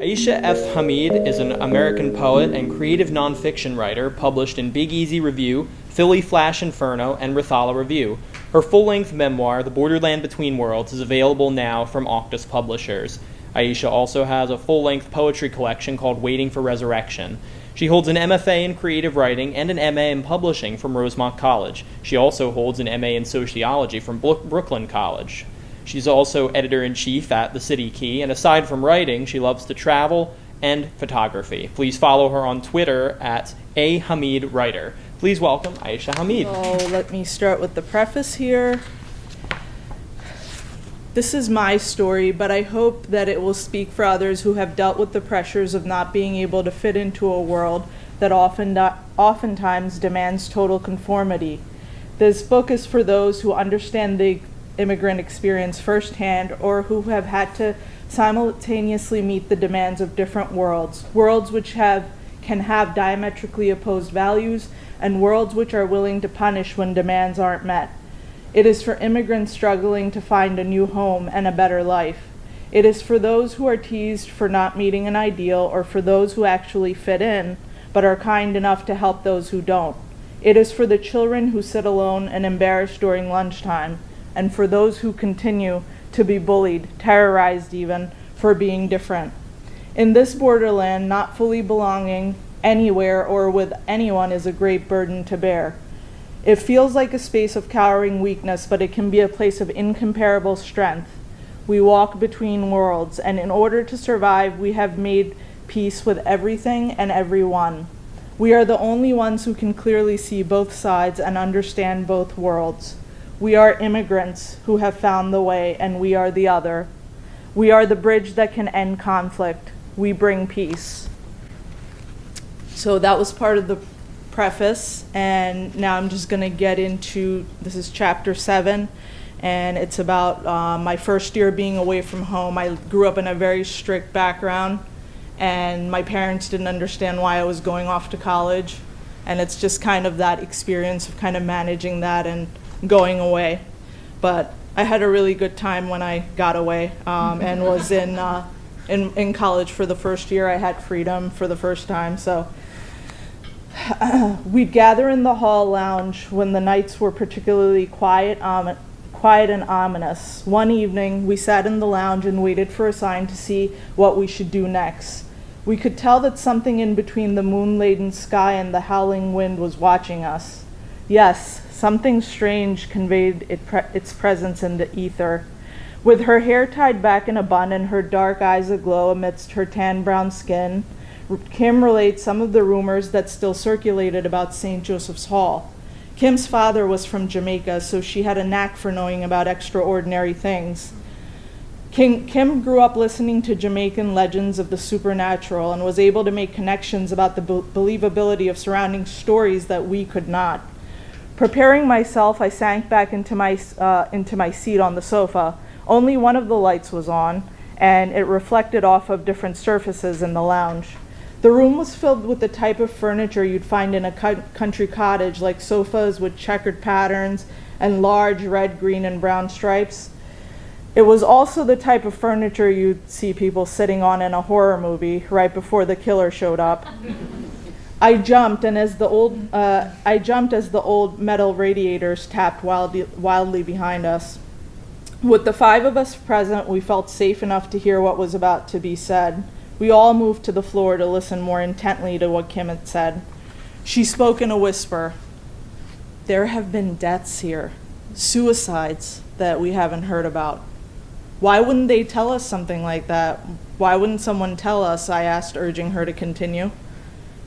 Ayesha F. Hamid is an American poet and creative nonfiction writer published in Big Easy Review, Philly Flash Inferno, and Rithala Review. Her full-length memoir, The Borderland Between Worlds, is available now from Octus Publishers. Ayesha also has a full-length poetry collection called Waiting for Resurrection. She holds an MFA in creative writing and an MA in publishing from Rosemont College. She also holds an MA in sociology from Brooklyn College. She's also editor-in-chief at The City Key, and aside from writing, she loves to travel and photography. Please follow her on Twitter at @AHamidWriter. Please welcome Ayesha Hamid. So let me start with the preface here. This is my story, but I hope that it will speak for others who have dealt with the pressures of not being able to fit into a world that oftentimes demands total conformity. This book is for those who understand the immigrant experience firsthand, or who have had to simultaneously meet the demands of different worlds which can have diametrically opposed values, and worlds which are willing to punish when demands aren't met. It is for immigrants struggling to find a new home and a better life. It is for those who are teased for not meeting an ideal, or for those who actually fit in but are kind enough to help those who don't. It is for the children who sit alone and embarrassed during lunchtime, and for those who continue to be bullied, terrorized even, for being different. In this borderland, not fully belonging anywhere or with anyone is a great burden to bear. It feels like a space of cowering weakness, but it can be a place of incomparable strength. We walk between worlds, and in order to survive, we have made peace with everything and everyone. We are the only ones who can clearly see both sides and understand both worlds. We are immigrants who have found the way, and we are the other. We are the bridge that can end conflict. We bring peace. So that was part of the preface, and now I'm just going to get into, this is chapter 7, and it's about my first year being away from home. I grew up in a very strict background, and my parents didn't understand why I was going off to college, and it's just kind of that experience of kind of managing that and going away. But I had a really good time when I got away, and was in college for the first year. I had freedom for the first time. So we'd gather in the hall lounge when the nights were particularly quiet and ominous. One evening, we sat in the lounge and waited for a sign to see what we should do next. We could tell that something in between the moon-laden sky and the howling wind was watching us. Yes, something strange conveyed its presence in the ether. With her hair tied back in a bun and her dark eyes aglow amidst her tan-brown skin, Kim relates some of the rumors that still circulated about St. Joseph's Hall. Kim's father was from Jamaica, so she had a knack for knowing about extraordinary things. Kim grew up listening to Jamaican legends of the supernatural and was able to make connections about the believability of surrounding stories that we could not. Preparing myself, I sank back into my seat on the sofa. Only one of the lights was on, and it reflected off of different surfaces in the lounge. The room was filled with the type of furniture you'd find in a country cottage, like sofas with checkered patterns and large red, green, and brown stripes. It was also the type of furniture you'd see people sitting on in a horror movie right before the killer showed up. I jumped as the old metal radiators tapped wildly behind us. With the 5 of us present, we felt safe enough to hear what was about to be said. We all moved to the floor to listen more intently to what Kim had said. She spoke in a whisper. There have been deaths here, suicides that we haven't heard about. Why wouldn't they tell us something like that? Why wouldn't someone tell us? I asked, urging her to continue.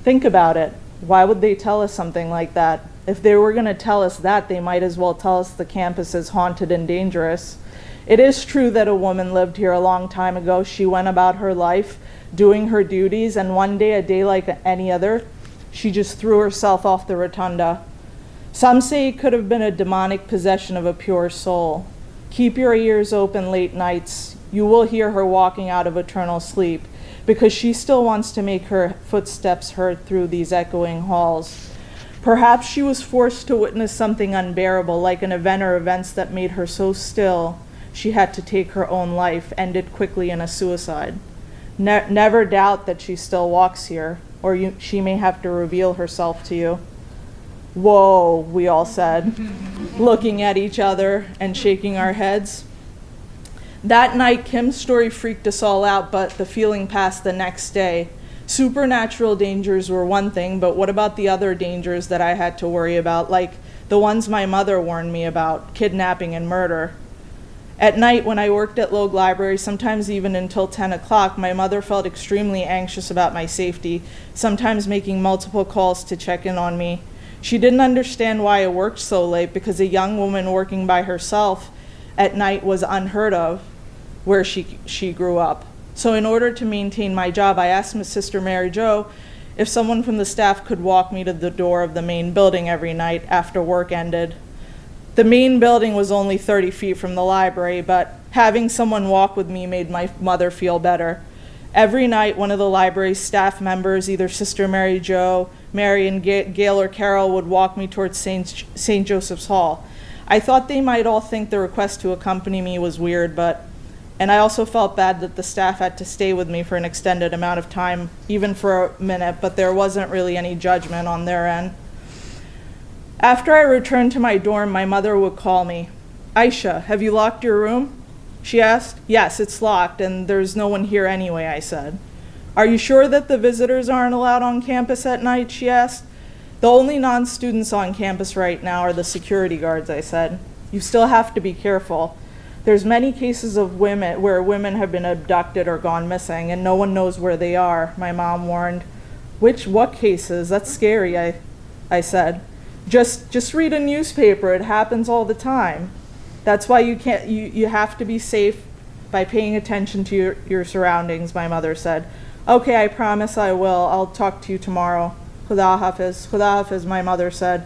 Think about it. Why would they tell us something like that? If they were going to tell us that, they might as well tell us the campus is haunted and dangerous. It is true that a woman lived here a long time ago. She went about her life doing her duties, and one day, a day like any other, she just threw herself off the rotunda. Some say it could have been a demonic possession of a pure soul. Keep your ears open late nights. You will hear her walking out of eternal sleep, because she still wants to make her footsteps heard through these echoing halls. Perhaps she was forced to witness something unbearable, like an event or events that made her so still she had to take her own life, ended quickly in a suicide. Never doubt that she still walks here, or she may have to reveal herself to you." "Whoa," we all said, looking at each other and shaking our heads. That night, Kim's story freaked us all out, but the feeling passed the next day. Supernatural dangers were one thing, but what about the other dangers that I had to worry about, like the ones my mother warned me about, kidnapping and murder? At night, when I worked at Logue Library, sometimes even until 10 o'clock, my mother felt extremely anxious about my safety, sometimes making multiple calls to check in on me. She didn't understand why I worked so late, because a young woman working by herself at night was unheard of where she grew up. So in order to maintain my job, I asked Miss Sister Mary Jo if someone from the staff could walk me to the door of the main building every night after work ended. The main building was only 30 feet from the library, but having someone walk with me made my mother feel better. Every night, one of the library's staff members, either Sister Mary Jo, Mary, and Gail or Carol, would walk me towards St. Joseph's Hall. I thought they might all think the request to accompany me was weird, and I also felt bad that the staff had to stay with me for an extended amount of time, even for a minute, but there wasn't really any judgment on their end. After I returned to my dorm, my mother would call me. "Ayesha, have you locked your room?" she asked. "Yes, it's locked, and there's no one here anyway," I said. "Are you sure that the visitors aren't allowed on campus at night?" she asked. "The only non-students on campus right now are the security guards," I said. "You still have to be careful. There's many cases of where women have been abducted or gone missing, and no one knows where they are," my mom warned. What cases? That's scary," I said. Just read a newspaper. It happens all the time. That's why you have to be safe by paying attention to your surroundings," my mother said. "Okay, I promise I will. I'll talk to you tomorrow." "Khuda Hafiz, Khuda Hafiz," my mother said.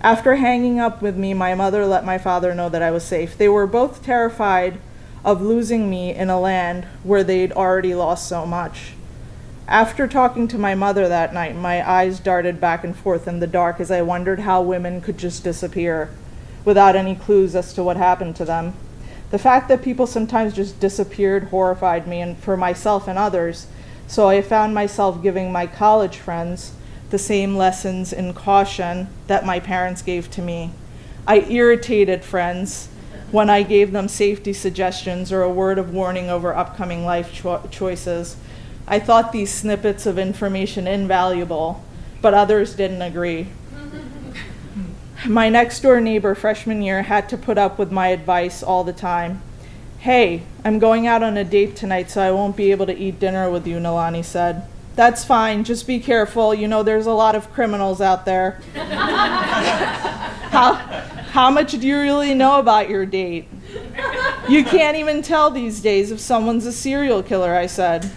After hanging up with me, my mother let my father know that I was safe. They were both terrified of losing me in a land where they'd already lost so much. After talking to my mother that night, my eyes darted back and forth in the dark as I wondered how women could just disappear without any clues as to what happened to them. The fact that people sometimes just disappeared horrified me, and for myself and others, so I found myself giving my college friends the same lessons in caution that my parents gave to me. I irritated friends when I gave them safety suggestions or a word of warning over upcoming life choices. I thought these snippets of information invaluable, but others didn't agree. My next door neighbor freshman year had to put up with my advice all the time. "Hey, I'm going out on a date tonight, so I won't be able to eat dinner with you," Nalani said. "That's fine, just be careful. You know, there's a lot of criminals out there." How much do you really know about your date? "You can't even tell these days if someone's a serial killer," I said.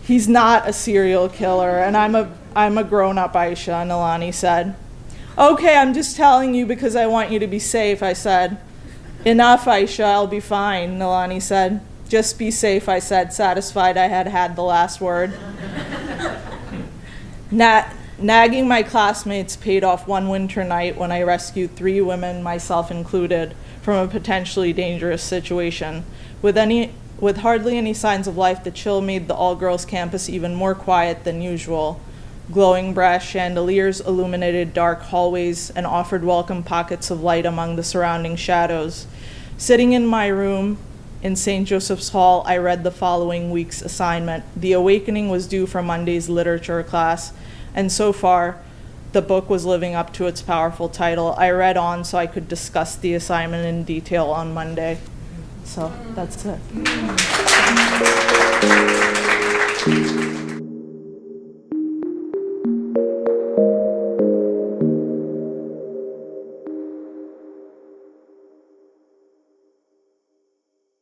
"He's not a serial killer, and I'm a grown-up, Ayesha," Nalani said. "Okay, I'm just telling you because I want you to be safe," I said. "Enough, Ayesha, I'll be fine," Nalani said. "Just be safe," I said, satisfied I had had the last word. Nagging my classmates paid off one winter night when I rescued 3 women, myself included, from a potentially dangerous situation. With hardly any signs of life, the chill made the all-girls campus even more quiet than usual. Glowing brass chandeliers illuminated dark hallways and offered welcome pockets of light among the surrounding shadows. Sitting in my room in St. Joseph's Hall, I read the following week's assignment. The Awakening was due for Monday's literature class, and so far, the book was living up to its powerful title. I read on so I could discuss the assignment in detail on Monday. So that's it.